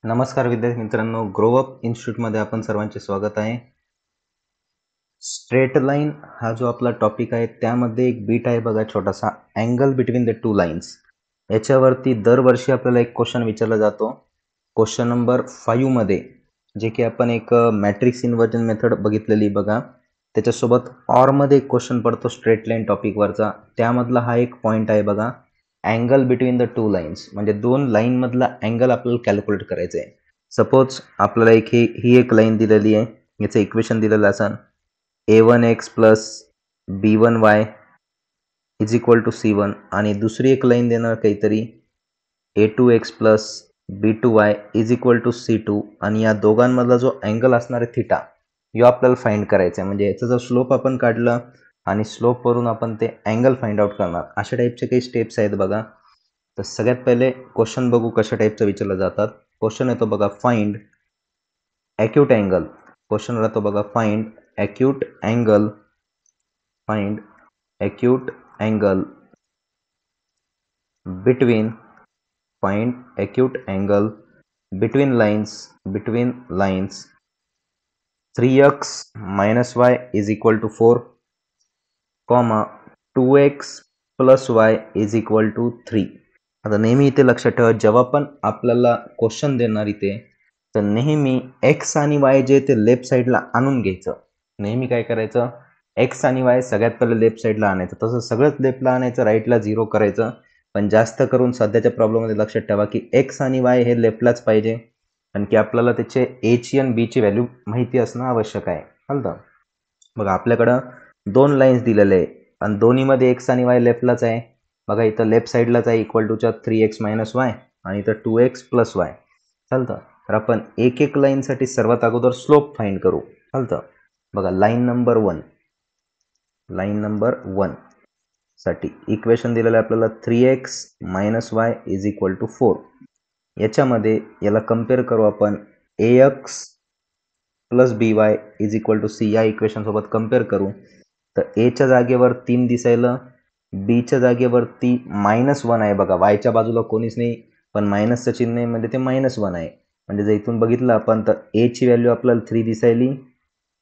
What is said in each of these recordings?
नमस्कार विद्यार्थी मित्रांनो, ग्रो अप इन्स्टिट्यूटमध्ये आपण सर्वांचे स्वागत आहे. स्ट्रेट लाईन हा जो आपला टॉपिक आहे त्यामध्ये एक बीट आहे बघा, छोटासा angle between the two lines. याच्यावरती दरवर्षी आपल्याला एक क्वेश्चन विचारला जातो. क्वेश्चन नंबर 5 मध्ये जे की आपण एक मॅट्रिक्स इन्व्हर्जन मेथड बघितलेली बघा, त्याच्यासोबत ऑर मध्ये एक क्वेश्चन पडतो स्ट्रेट लाईन टॉपिकवरचा. त्यामधला हा एक पॉईंट आहे बघा, angle between the two lines, म्हणजे दोन लाईन मधला अँगल आपल्याला कॅल्क्युलेट करायचं आहे. सपोज आपल्याला ही एक लाईन दिलेली आहे, याचं इक्वेशन दिलेलं असं a1x plus b1y is equal to c1, आणि दुसरी एक लाईन देणार काहीतरी a2x plus b2y is equal to c2, आणि या दोघांमधला जो अँगल असणार आहे थिटा, यो आपल्याला फाइंड करायचा आहे. म्हणजे याचा जर स्लोप आपण काढला आणि स्लोप वरून आपण ते अँगल फाइंड आउट करणार. अशा टाईपचे काही स्टेप्स आहेत बघा. तर सगळ्यात पहिले क्वेश्चन बघू कशा टाईपचं विचारलं जातात. क्वेश्चन येतो बघा, फाइंड acute angle. क्वेश्चन राहतो बघा, find acute angle between lines 3x minus y is equal to 4, 2x plus y is equal to 3. आता नेहमी इथे लक्षात ठेवा, जेव्हा पण आपल्याला क्वेश्चन देणार इथे, तर नेहमी x आणि y जे ते लेफ्ट साईडला आणून घ्यायचं. नेहमी काय करायचं, x आणि y सगळ्यात पहिले लेफ्ट साईडला आणायचं. तसं सगळंच लेफ्टला आणायचं, राईटला 0 करायचं. पण जास्त करून सध्याच्या प्रॉब्लेममध्ये लक्षात ठेवा की x आणि y हे लेफ्टलाच पाहिजे, कारण की आपल्याला त्याचे a ची आणि b ची व्हॅल्यू माहिती असणं आवश्यक आहे. चालतं. बघा, आपल्याकडं दोन लाईन्स दिलेले आहे आणि दोन्हीमध्ये x आणि y लेफ्टलाच आहे. बघा, इथं लेफ्ट साईडलाच आहे, इक्वल टूच्या 3x मायनस वाय, आणि इथं 2x प्लस वाय. चालतं. तर आपण एक एक लाईनसाठी सर्वात अगोदर स्लोप फाइंड करू. चालतं. बघा, लाईन नंबर वन साठी इक्वेशन दिलेलं आहे आपल्याला 3x minus Y is equal to 4. याच्यामध्ये याला कम्पेअर करू आपण, ax plus by is equal to c या इक्वेशन सोबत कम्पेअर करू. तर a च्या जागेवर 3 दिसायला, b च्या जागेवरती -1 आहे. बघा, y च्या बाजूला कोणीच नाही, पण मायनसचं चिन्ह आहे म्हणजे ते -1 आहे. म्हणजे जर इथून बघितलं आपण तर a ची व्हॅल्यू आपल्याला 3 दिसायली,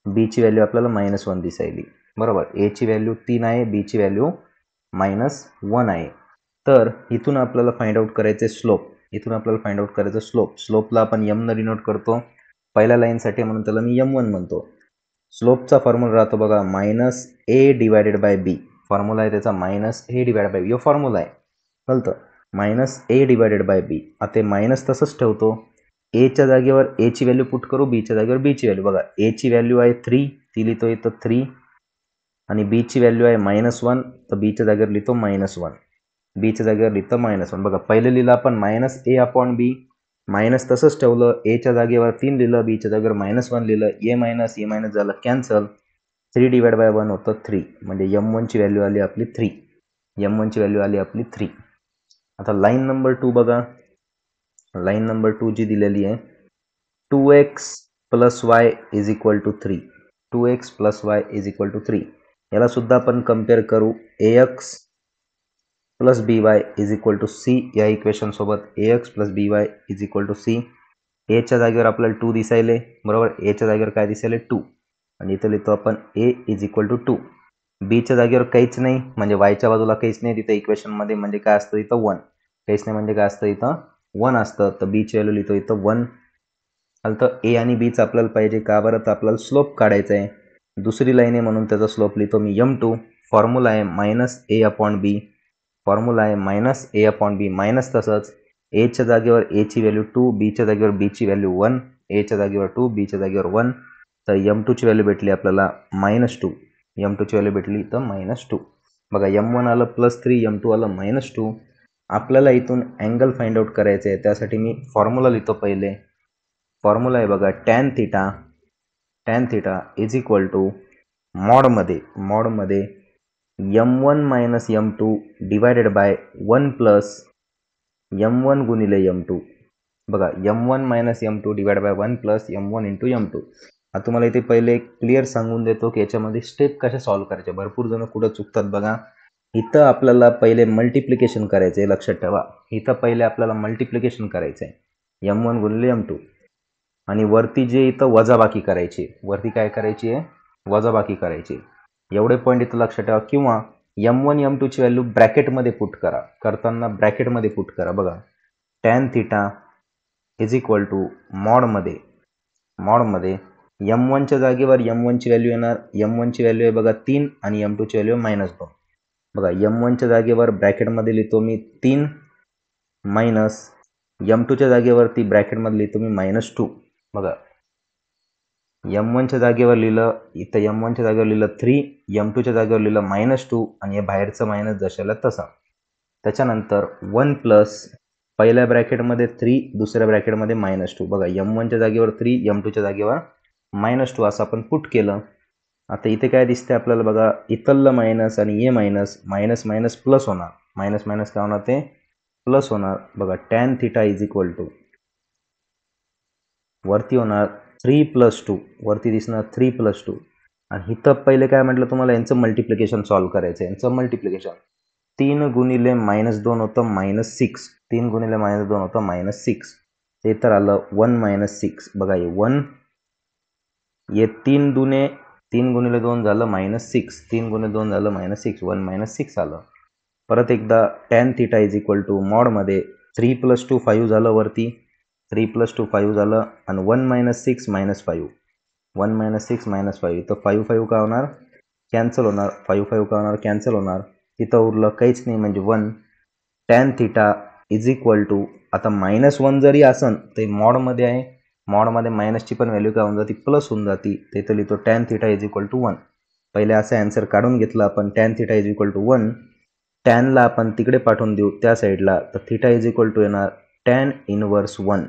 b ची व्हॅल्यू आपल्याला -1 दिसायली. बरोबर, a ची व्हॅल्यू 3 आहे, b ची व्हॅल्यू -1 आहे. तर इथून आपल्याला फाइंड आउट करायचे स्लोप. स्लोपला आपण m न डिनोट करतो पहिल्या लाईनसाठी, म्हणून त्याला मी m1 म्हणतो. स्लोपचा फॉर्म्युला राहतो बघा, -a divided by b. Formula आहे त्याचा -a divided by b. Yo formula आहे. चालतं. -a divided by b. आता मायनस तसंच ठेवतो. a च्या जागेवर a ची व्हॅल्यू पुट करू, b च्या जागेवर b ची व्हॅल्यू. बघा, a ची व्हॅल्यू आहे 3, ती लिहितो इथं 3, आणि b ची व्हॅल्यू आहे -1, तर b च्या जागेवर लिहितो -1. b च्या जागेवर लिहितो -1. बघा, पहिले लिहिलं आपण -a अपॉन b, मायनस तसंच ठेवलं, a च्या जागेवर 3 लिहिलं, b च्या जागेवर -1 लिहिलं, a झालं कॅन्सल. 3 डिवाइड बाय 1 होतं 3, म्हणजे m1 ची व्हॅल्यू आली आपली 3. आता लाईन नंबर 2 बघा. लाईन नंबर 2 जी दिलेली आहे, 2x plus y is equal to 3. 2x plus y is equal to 3. याला सुद्धा आपण कम्पेअर करू, ax plus b y is equal to c या इक्वेशन सोबत. ax plus b y is equal to c. A च्या जागेवर आपल्याला 2 दिसायले, बरोबर. ए च्या जागेवर काय दिसायले, 2, आणि इथं लिहितो आपण a इज इक्वल टू 2. बी च्या जागेवर काहीच नाही, म्हणजे वायच्या बाजूला काहीच नाही तिथं इक्वेशनमध्ये, म्हणजे काय असतं इथं 1. काहीच नाही म्हणजे काय असतं इथं 1 असतं. तर बी ची व्हॅल्यू लिहितो इथं 1. चालतं. ए आणि बीचं आपल्याला पाहिजे, का बरं, तर आपल्याला स्लोप काढायचा आहे. दुसरी लाईन आहे म्हणून त्याचा स्लोप लिहितो मी m2. फॉर्म्युला आहे -a अपॉन b. मायनस तसंच a च्या जागेवर a ची व्हॅल्यू 2, b च्या जागेवर b ची व्हॅल्यू 1, a च्या जागेवर 2, b च्या जागेवर 1. तर m2 ची व्हॅल्यू भेटली आपल्याला -2. m2 ची व्हॅल्यू भेटली तर -2. बघा, m1 आलं +3, m2 आलं -2. आपल्याला इथून अँगल फाइंड आउट करायचं आहे, त्यासाठी मी फॉर्म्युला लिहितो पहिले. फॉर्म्युला आहे बघा, tan theta is equal to मॉडमध्ये m1 minus m2 divided by 1 plus m1 गुणिले m2. बघा, m1 minus m2 divided by 1 plus m1 into m2. आता तुम्हाला इथे पहिले क्लिअर सांगून देतो की याच्यामध्ये स्टेप कशा सॉल्व्ह करायच्या. भरपूर जण कुठं चुकतात बघा. इथं आपल्याला पहिले मल्टिप्लिकेशन करायचं आहे, लक्षात ठेवा. इथं पहिले आपल्याला मल्टिप्लिकेशन करायचं आहे. M1 गुणिले M2 आणि वरती जे इथं वजाबाकी करायची, वरती काय करायची आहे, वजाबाकी करायची. एवढे पॉईंट इथं लक्षात ठेवा. किंवा M1 M2 ची व्हॅल्यू ब्रॅकेटमध्ये पुट करा. करताना ब्रॅकेटमध्ये पुट करा. बघा tan theta is equal to मॉडमध्ये M1 च्या जागेवर M1 ची व्हॅल्यू येणार. M1 ची व्हॅल्यू आहे बघा 3 आणि M2 ची व्हॅल्यू आहे -2. बघा M1 च्या जागेवर ब्रॅकेटमध्ये लिहितो मी 3 मायनस M2 च्या जागेवरती ब्रॅकेटमध्ये लिहितो मी -2. बघा M1 च्या जागेवर लिहिलं, इथं M1 च्या जागेवर लिहिलं 3, M2 च्या जागेवर लिहिलं -2 आणि हे बाहेरचं मायनस जशाला तसा. त्याच्यानंतर 1 प्लस पहिल्या ब्रॅकेटमध्ये 3, दुसऱ्या ब्रॅकेटमध्ये -2. बघा M1 च्या जागेवर 3, M2 च्या जागेवर -2 असं आपण पुट केलं. आता इथे काय दिसतंय आपल्याला बघा, इथलं मायनस आणि हे मायनस, मायनस मायनस प्लस होणार. मायनस मायनस काय होणार, ते प्लस होणार. बघा tan theta is equal to वरती होणार 3 + 2, वरती दिसणार 3 + 2 आणि इथं पहिले काय म्हटलं तुम्हाला, यांचं मल्टिप्लिकेशन सॉल्व्ह करायचं. यांचं मल्टिप्लिकेशन 3 गुणिले -2 होतं -6, 3 गुणिले -2 होतं -6. ते तर आलं 1 - 6. बघा हे 1, हे 3 गुणिले 2 झालं -6, 3 गुणिले 2 झालं -6, 1 - 6 आलं. परत एकदा tan theta is equal to मॉडमध्ये 3 + 2 5 झालं, वरती 3 + 2 5 झालं आणि 1 - 6 - 5, 1 - 6 - 5. तर 5 5 काय होणार, कॅन्सल होणार. 5 5 काय होणार, कॅन्सल होणार. तिथं उरलं काहीच नाही म्हणजे 1. tan theta is equal to, आता -1 जरी असन ते मॉडमध्ये आहे, मॉडमध्ये मायनसची पण व्हॅल्यू काय होऊन जाते, प्लस होऊन जाते. तिथं लिहितो tan theta is equal to 1. पहिले असं आन्सर काढून घेतलं आपण, tan theta is equal to 1. टॅनला आपण तिकडे पाठवून देऊ त्या साईडला, तर थिटा इज इक्वल टू येणार tan inverse 1.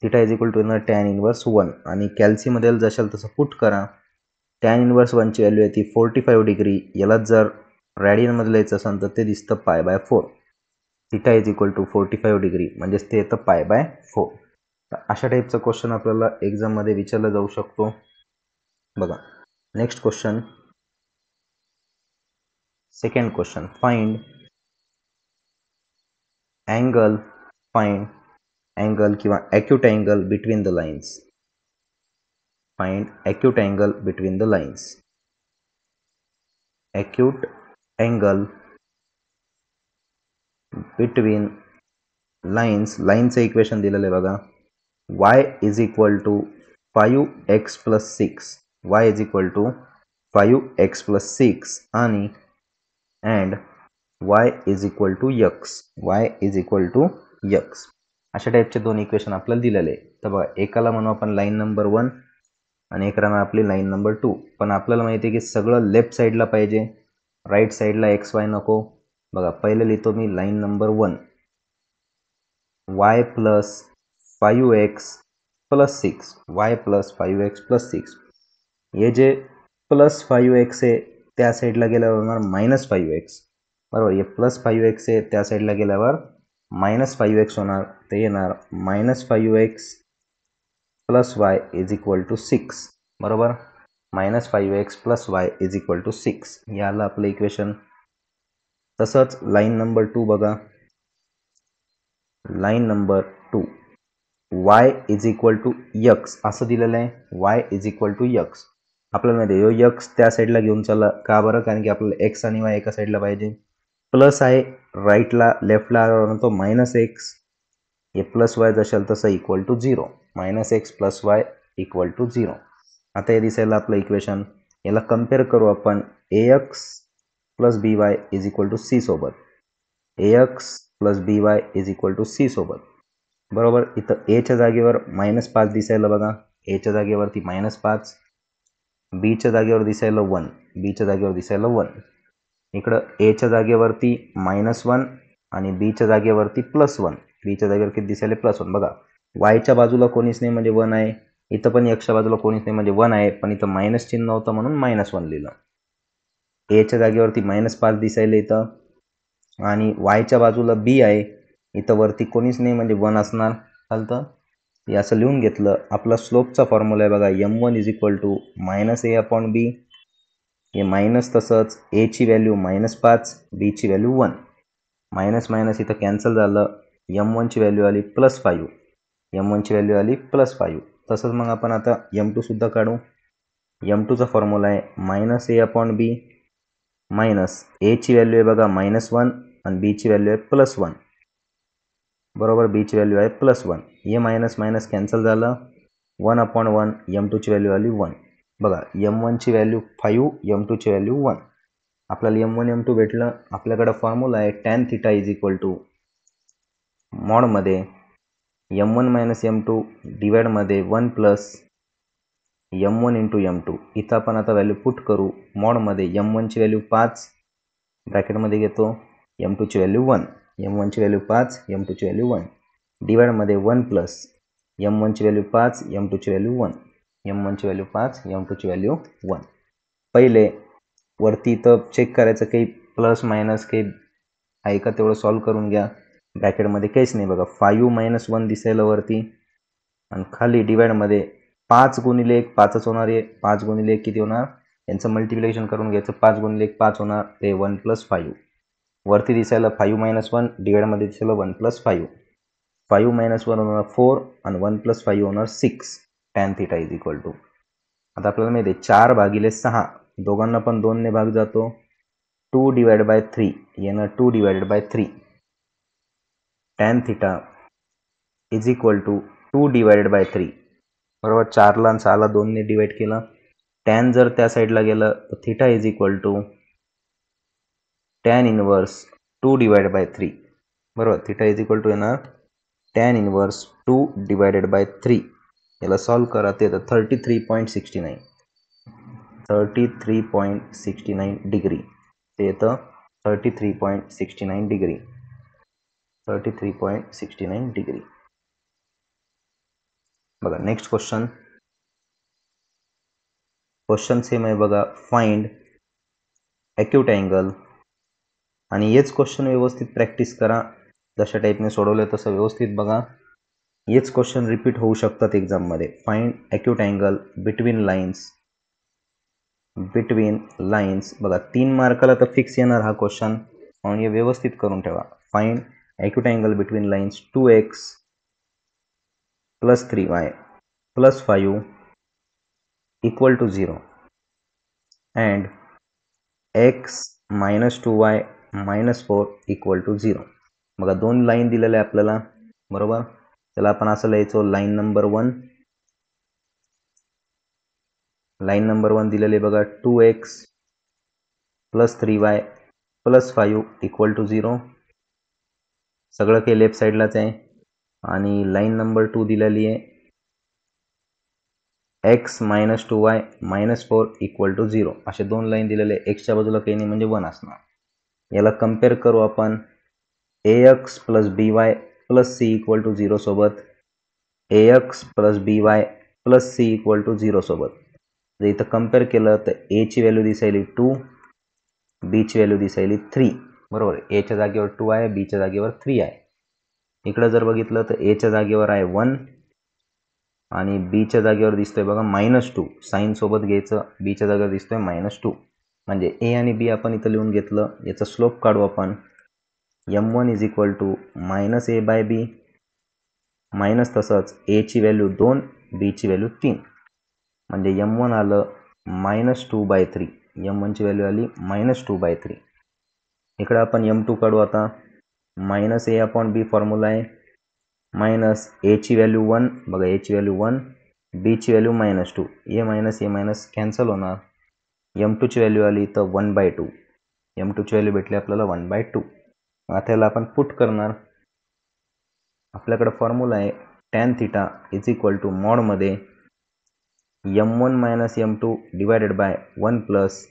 Theta is equal to येणार tan इनवर्स 1 आणि कॅल्सीमध्ये जशाल तसं पुट करा. tan इनवर्स 1 ची व्हॅल्यू आहे ती 45 डिग्री. याला जर रॅडियनमध्ये लिहायचं असेल तर ते दिसतं π/4. Theta is equal to 45 degree म्हणजेच ते येतं π/4. तर अशा टाईपचा क्वेश्चन आपल्याला एक्झाममध्ये विचारला जाऊ शकतो. बघा next question, second question, find angle किंवा acute angle between the lines. Find acute angle between the lines. Acute angle between lines. लाईनचं इक्वेशन दिलेलं आहे बघा. y is equal to 5x plus 6. y is equal to 5x plus 6 आणि and y is equal to x. y is equal to x. अशा टाईपचे दोन equation आपल्याला दिलेले आहे. तर बघा एकाला म्हणू आपण लाईन नंबर 1 आणि एकाला आपली लाईन नंबर 2. पण आपल्याला माहिती आहे की सगळं लेफ्ट साईडला पाहिजे, राईट साईडला एक्स वाय नको. बघा पहिले लिहितो मी line number 1, y plus 5x plus 6, y plus 5x plus 6. हे जे प्लस 5x आहे त्या साईडला गेल्यावर होणार -5x. बरोबर, हे प्लस 5x आहे त्या साईडला गेल्यावर -5x होणार. ते येणार -5x plus y is equal to 6. बरोबर, -5x plus y is equal to 6. हे आलं आपलं इक्वेशन. तसंच लाईन नंबर 2 बघा. Line number 2, y is equal to x असं दिलेलं आहे. y is equal to x. आपल्याला माहिती आहे x त्या साईडला घेऊन चला. का बरं, कारण की आपल्याला x आणि y एका साईडला पाहिजे. प्लस आहे राईटला, लेफ्टला तो -x. हे प्लस वाय जशाल तसं equal to 0. -x plus y equal to 0. आता हे दिसायला आपलं इक्वेशन. याला कम्पेअर करू आपण ax plus by is equal to c सोबत. ax plus by is equal to c सोबत. बरोबर, इथं a च्या जागेवर -5 दिसायला बघा. a च्या जागेवरती -5, b च्या जागेवर दिसायला 1, b च्या जागेवर दिसायला 1. इकडं a च्या जागेवरती -1 आणि b च्या जागेवरती +1. b च्या जागेवर किती दिसायला +1. बघा y च्या बाजूला कोणीच नाही म्हणजे 1 आहे. इथं पण x च्या बाजूला कोणीच नाही म्हणजे 1 आहे, पण इथं मायनस चिन्ह होतं म्हणून -1 लिहिलं. a च्या जागेवरती -5 दिसायला इथं आणि y च्या बाजूला b आहे. इथं वरती कोणीच नाही म्हणजे 1 असणार. चालतं, हे असं लिहून घेतलं. आपला स्लोपचा फॉर्म्युला आहे बघा, m1 is equal to -a/b. हे मायनस तसंच a ची व्हॅल्यू -5, b ची व्हॅल्यू 1. मायनस मायनस इथं कॅन्सल झालं. m1 ची व्हॅल्यू आली +5 M1 ची व्हॅल्यू आली +5. तसंच मग आपण आता M2 सुद्धा काढू. M2 चा फॉर्म्युला आहे -a/b मायनस a ची व्हॅल्यू आहे बघा -1 आणि b ची व्हॅल्यू आहे +1. बरोबर, b ची व्हॅल्यू आहे +1. हे मायनस मायनस कॅन्सल झालं. 1/1 M2 ची व्हॅल्यू आली 1. बघा, M1 ची व्हॅल्यू 5, M2 ची व्हॅल्यू 1. आपल्याला M1 M2 भेटलं. आपल्याकडे फॉर्म्युला आहे tan θ मॉड मध्ये M1 - M2 डिवाइड मध्ये 1 प्लस M1 इंटू M2. इथं आपण आता व्हॅल्यू पुट करू. मॉड मध्ये M1 ची व्हॅल्यू 5 ब्रॅकेटमध्ये घेतो, M2 ची व्हॅल्यू 1. M1 ची व्हॅल्यू 5, M2 ची व्हॅल्यू 1. डिवाइड मध्ये 1 प्लस M1 ची व्हॅल्यू 5, M2 ची व्हॅल्यू 1. M1 ची व्हॅल्यू 5, M2 ची व्हॅल्यू 1. पहिले वरती इथं चेक करायचं काही प्लस मायनस काही आहे का तेवढं सॉल्व करून घ्या. ब्रॅकेटमध्ये काहीच नाही बघा. 5 - 1 दिसायला वरती आणि खाली डिवाइडमध्ये 5 गुणिले 1 5च होणार आहे. 5 गुणिले 1 किती होणार? यांचं मल्टिप्लिकेशन करून घ्यायचं. 5 गुणिले 1 5 होणार, ते 1 + 5. वरती दिसायला 5 - 1, डिवाइडमध्ये दिसायला 1 + 5. 5 - 1 होणार 4 आणि 1 + 5 होणार 6. tan θ आता आपल्याला माहिती आहे 4/6. दोघांना पण 2 ने भाग जातो. 2/3 येणार 2/3. tan θ = 2/3. बरोबर, 4ला आणि 6ला 2 ने डिवाइड केलं. tan जर त्या साईडला गेलं तर θ = tan इनवर्स 2/3. बरोबर, θ येणार tan इनवर्स 2/3. याला सॉल्व करा, ते तर 33.69 डिग्री. ते येतं 33.69 डिग्री. 33.69 डिग्री. बघा नेक्स्ट क्वेश्चन सेम आहे बघा. Find acute angle. आणि हेच क्वेश्चन व्यवस्थित प्रॅक्टिस करा. जशा टाईपने सोडवलं तसं व्यवस्थित बघा. हेच क्वेश्चन रिपीट होऊ शकतात एक्झाममध्ये. Find acute angle between lines. बघा 3 मार्काला तर फिक्स येणार हा क्वेश्चन, म्हणून हे व्यवस्थित करून ठेवा. Find acute angle between lines 2x + 3y + 5 = 0 and x - 2y - 4 = 0. बघा 2 लाईन दिलेल्या आहे आपल्याला. बरोबर, त्याला आपण असं लिहायचो. लाईन नंबर 1 दिलेली आहे बघा. 2x + 3y + 5 = 0. सगळं काही लेफ्ट साईडलाच आहे. आणि लाईन नंबर 2 दिलेली आहे x - 2y - 4 = 0. असे 2 लाईन दिलेले आहे. एक्सच्या बाजूला काही नाही म्हणजे 1 असणार. याला कम्पेअर करू आपण ax + by + c = 0 सोबत. ax + by + c = 0 सोबत. जर इथं कम्पेअर केलं तर a ची व्हॅल्यू दिसायली 2, b ची व्हॅल्यू दिसायली 3. बरोबर, a च्या जागेवर 2 आहे, b च्या जागेवर 3 आहे. इकडे जर बघितलं तर a च्या जागेवर आहे 1 आणि b च्या जागेवर दिसतोय बघा -2. साइन सोबत घ्यायचं. b च्या जागेवर दिसतोय -2. म्हणजे a आणि b आपण इथं लिहून घेतलं. याचा स्लोप काढू आपण. m1 = -a/b मायनस तसंच a ची व्हॅल्यू 2, b ची व्हॅल्यू 3. म्हणजे m1 आलं -2/3. m1 ची व्हॅल्यू आली -2/3. इकडे आपण m2 काढू आता. -a/b फॉर्म्युला आहे. मायनस a ची व्हॅल्यू 1, बघा a ची व्हॅल्यू 1, b ची व्हॅल्यू -2. a कॅन्सल होणार. m2 ची व्हॅल्यू आली तर 1/2. m2 ची व्हॅल्यू भेटली आपल्याला 1/2. आता याला आपण पुट करणार. आपल्याकडे फॉर्म्युला आहे tan θ = मॉड मध्ये m1 - m2 divided by 1 plus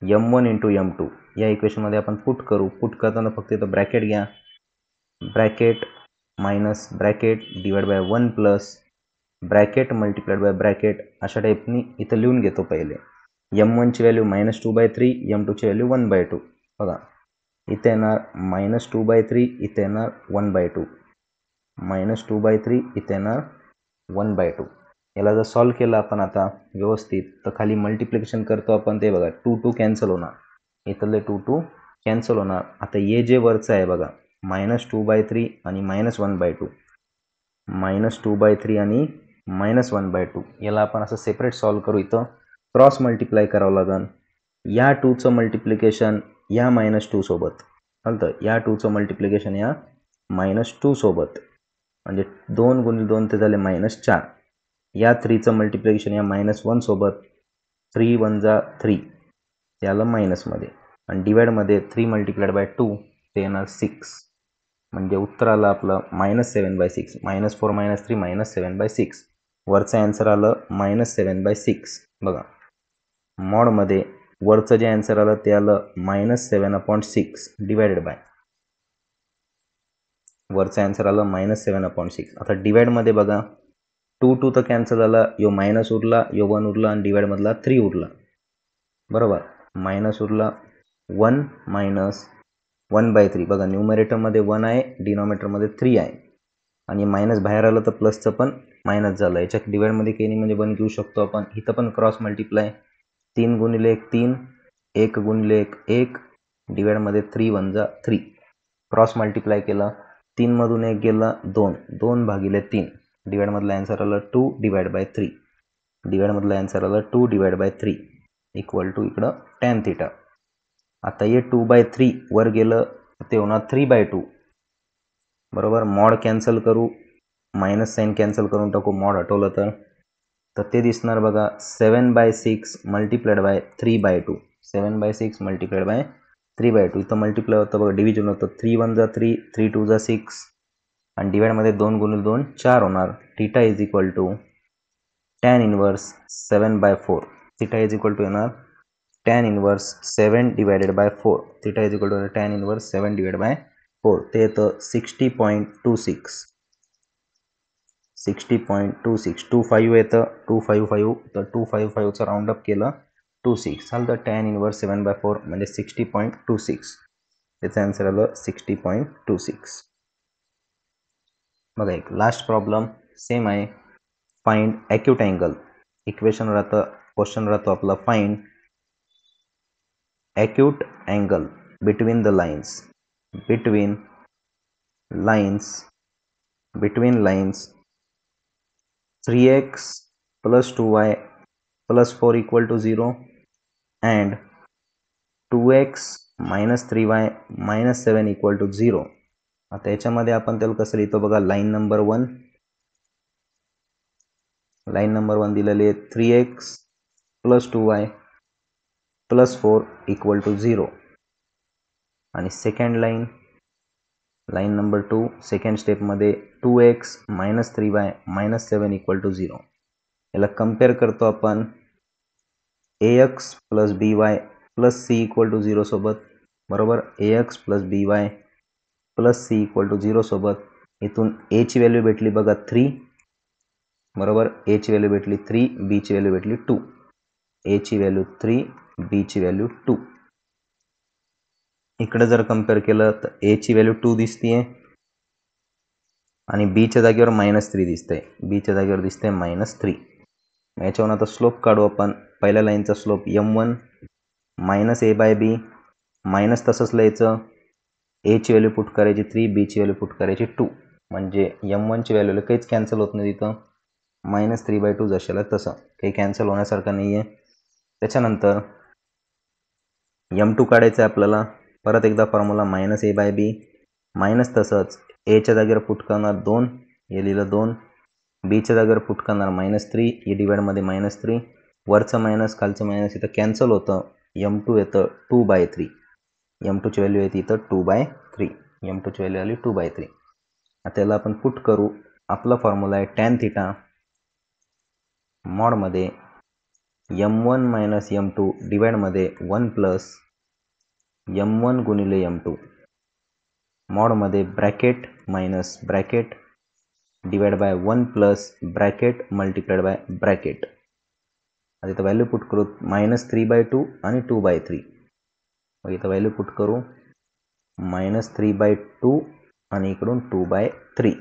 m1 into m2. या इक्वेशनमध्ये आपण पुट करू. पुट करताना फक्त इथं ब्रॅकेट घ्या. Bracket minus bracket divide by 1 plus bracket multiplied by bracket अशा टाईपनी इथं लिहून घेतो. पहिले m1 ची व्हॅल्यू -2/3, m2 ची व्हॅल्यू 1/2. बघा इथे येणार -2/3, इथे येणार 1/2. -2/3 इथे येणार 1/2. याला जर सॉल्व केलं आपण आता व्यवस्थित तर खाली मल्टिप्लिकेशन करतो आपण. ते बघा 2 कॅन्सल होणार. इथले 2 कॅन्सल होणार. आता हे जे वरचं आहे बघा -2/3 आणि -1/2. -2/3 आणि -1/2 याला आपण असं सेपरेट सॉल्व करू. इथं क्रॉस मल्टिप्लाय करावं लागेल. या 2चं मल्टिप्लिकेशन या -2 सोबत चालतं. या 2चं मल्टिप्लिकेशन या -2 सोबत म्हणजे 2 × 2 ते झाले -4. या 3चं मल्टिप्लिकेशन या -1 सोबत 3 × 1 = 3 त्याला मायनसमध्ये आणि डिवाइडमध्ये 3 × 2 ते येणार 6 म्हणजे उत्तर आलं आपलं -7/6. -4 - 3 -7/6. वरचं ॲन्सर आलं -7/6. बघा मॉडमध्ये वरचं जे ॲन्सर आलं ते आलं -7/6 डिवायडेड बाय वरचं ॲन्सर आलं -7/6. आता डिवाइडमध्ये बघा 2 तर कॅन्सल झाला, यो मायनस उरला, यो 1 उरला आणि डिवाइडमधला 3 उरला. बरोबर मायनस उरला 1 - 1/3. बघा न्यूमरेटरमध्ये 1 आहे, डिनॉमिनेटरमध्ये 3 आहे आणि मायनस बाहेर आलं तर प्लसचं पण मायनस झालं. याच्या डिवाइडमध्ये काही नाही म्हणजे 1 घेऊ शकतो आपण. इथं पण क्रॉस मल्टिप्लाय 3 × 1 3, 1 × 1 1, डिवाइडमध्ये 3 × 1 = 3. क्रॉस मल्टिप्लाय केलं 3 मधून 1 गेला 2, 2/3. डिवाइडमधला ॲन्सर आलं 2/3. डिवाइडमधला ॲन्सर आलं 2/3 इक्वल टू इकडं tan θ. आता हे 2/3 वर गेलं ते होणार 3/2. बरोबर मॉड कॅन्सल करू, मायनस साईन कॅन्सल करून टाकू. मॉड हटवलं तर ते दिसणार बघा 7/6 मल्टिप्लाइड बाय 3/2. 7/6 multiplied by 3/2. इथं मल्टिप्लाय होतं बघा, डिव्हिजन होतं. 3 × 1 = 3, 3 × 2 = 6 आणि डिवाइडमध्ये 2 × 2 4 होणार. θ is equal to tan inverse 7/4. θ is equal to येणार tan inverse 7/4. θ is equal to tan inverse 7/4. ते येतं 60.26. 60.26. 255 येतं 255 तर 255चं राऊंडअप केलं 26 झालं तर tan इनवर्स 7/4 म्हणजे 60.26. त्याचं आन्सर आलं 60.26. बघा एक लास्ट प्रॉब्लेम सेम आहे. Find acute angle. इक्वेशन राहतं, क्वेश्चन राहतो आपला find acute angle between the lines. Between lines 3x + 2y + 4 = 0 and 2x - 3y - 7 = 0. आता याच्यामध्ये आपण त्याला कसं लिहितो बघा. लाईन नंबर 1 दिलेली आहे 3x + 2y + 4 = 0 आणि सेकंड लाईन नंबर 2 सेकंड स्टेपमध्ये 2x - 3y - 7 = 0. याला कम्पेअर करतो आपण ax + by + c = 0 सोबत. बरोबर ax + by + c = 0 सोबत. इथून a ची व्हॅल्यू भेटली बघा 3. बरोबर a ची व्हॅल्यू भेटली 3, b ची व्हॅल्यू भेटली 2. a ची व्हॅल्यू 3, b ची व्हॅल्यू 2. इकडे जर कम्पेअर केलं तर a ची व्हॅल्यू 2 दिसतीये आणि b च्या जागेवर -3 दिसतंय. b च्या जागेवर दिसतंय -3. याच्यावरून आता स्लोप काढू आपण. पहिल्या लाईनचा स्लोप m1 -a/b मायनस तसंच लिहायचं. a ची व्हॅल्यू पुट करायची 3, b ची व्हॅल्यू पुट करायची 2 म्हणजे m1 ची व्हॅल्यू काहीच कॅन्सल होत नाही तिथं. -3/2 जशाला तसं काही कॅन्सल होण्यासारखं नाही आहे. त्याच्यानंतर m2 काढायचं आहे आपल्याला. परत एकदा फॉर्म्युला -a/b मायनस तसंच a च्या जागेवर पुट करणार 2, हे लिहिलं 2. b च्या जागेवर पुट करणार -3, हे डिवाइडमध्ये -3. वरचं मायनस खालचं मायनस इथं कॅन्सल होतं. m2 येतं 2/3. m2 ची व्हॅल्यू येते इथं 2/3. m2 ची व्हॅल्यू आली 2/3. आता याला आपण पुट करू. आपला फॉर्म्युला आहे tan θ मॉडमध्ये m1 - m2 डिवाइडमध्ये 1 + m1 × m2 मॉडमध्ये bracket minus bracket divide by 1 + bracket multiplied by bracket. आता इथं व्हॅल्यू पुट करू -3/2 आणि 2/3. मग इथं व्हॅल्यू पुट करू -3/2 आणि इकडून 2/3.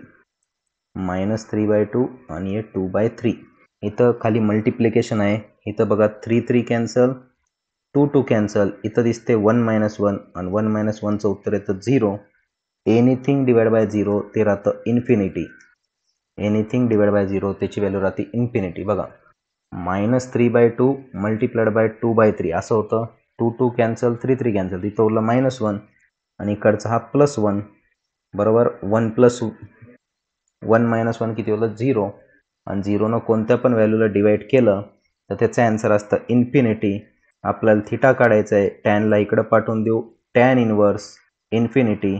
-3/2 आणि हे 2/3. इथं खाली मल्टिप्लिकेशन आहे. इथं बघा 3 3 कॅन्सल, 2 2 कॅन्सल. इथं दिसते 1 - 1 आणि 1 - 1चं उत्तर येतं 0. एनिथिंग डिवाइड बाय 0 ते राहतं इन्फिनिटी. एनिथिंग डिवाइड बाय 0 त्याची व्हॅल्यू राहते इन्फिनिटी. बघा -3/2 मल्टिप्लाइड बाय 2/3 असं होतं. 2 2 कॅन्सल, 3 3 कॅन्सल, तिथं उरलं -1 आणि इकडचा हा +1 बरोबर. 1 + 1 - 1 किती होतं 0 आणि 0नं कोणत्या पण व्हॅल्यूला डिवाइड केलं तर त्याचं आन्सर असतं इन्फिनिटी. आपल्याला थिटा काढायचा आहे, टॅनला इकडं पाठवून देऊ, टॅन इनव्हर्स इन्फिनिटी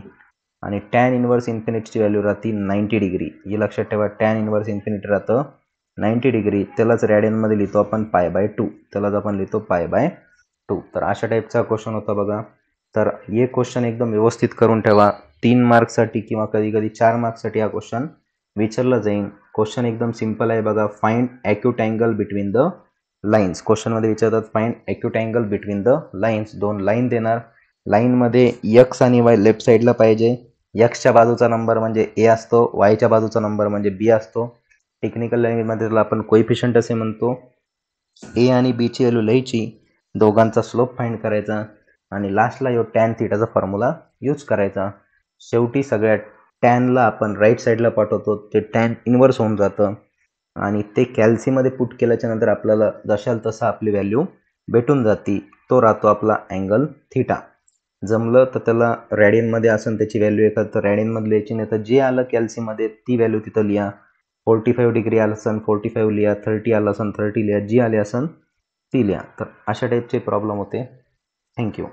आणि टॅन इनव्हर्स इन्फिनिटीची व्हॅल्यू राहते 90 डिग्री. हे लक्षात ठेवा, टॅन इनव्हर्स इन्फिनिटी राहतं 90 डिग्री. त्यालाच रॅडियनमध्ये लिहितो आपण π/2, त्यालाच आपण लिहितो π/2. तर अशा टाईपचा क्वेश्चन होता बघा. तर हे क्वेश्चन एकदम व्यवस्थित करून ठेवा. 3 मार्क्ससाठी किंवा कधी कधी 4 मार्क्ससाठी हा क्वेश्चन विचारला जाईल. क्वेश्चन एकदम सिंपल आहे बघा. Find acute angle between the lines. क्वेश्चनमध्ये विचारतात find acute angle between the lines. 2 line देणार, लाईनमध्ये एक्स आणि वाय लेफ्ट साईडला पाहिजे. एक्सच्या बाजूचा नंबर म्हणजे ए असतो, वायच्या बाजूचा नंबर म्हणजे बी असतो. टेक्निकल लँग्वेजमध्ये त्याला आपण कोइफिशियंट असे म्हणतो. ए आणि बीची व्हॅल्यू लिहायची, दोघांचा स्लोप फाइंड करायचा आणि लास्टला यो टॅन थिटाचा फॉर्म्युला यूज करायचा. शेवटी सगळ्या टॅनला आपण राईट साईडला पाठवतो, ते टॅन इन्व्हर्स होऊन जातं आणि ते कॅल्सीमध्ये पुट केल्याच्या नंतर आपल्याला जशाल तसं आपली व्हॅल्यू भेटून जाते. तो राहतो आपला अँगल थिटा. जमलं तर त्याला रॅडियनमध्ये असेल त्याची व्हॅल्यू एखाद तर रॅडियनमध्ये लिहायची, नाही तर जे आलं कॅल्सीमध्ये ती व्हॅल्यू तिथं लिहा. 45 डिग्री आलं असेल 45 लिहा, 30 आलं असेल 30 लिहा, जी आली असेल ती लिहा. तर अशा टाईपचे प्रॉब्लेम होते. थँक्यू.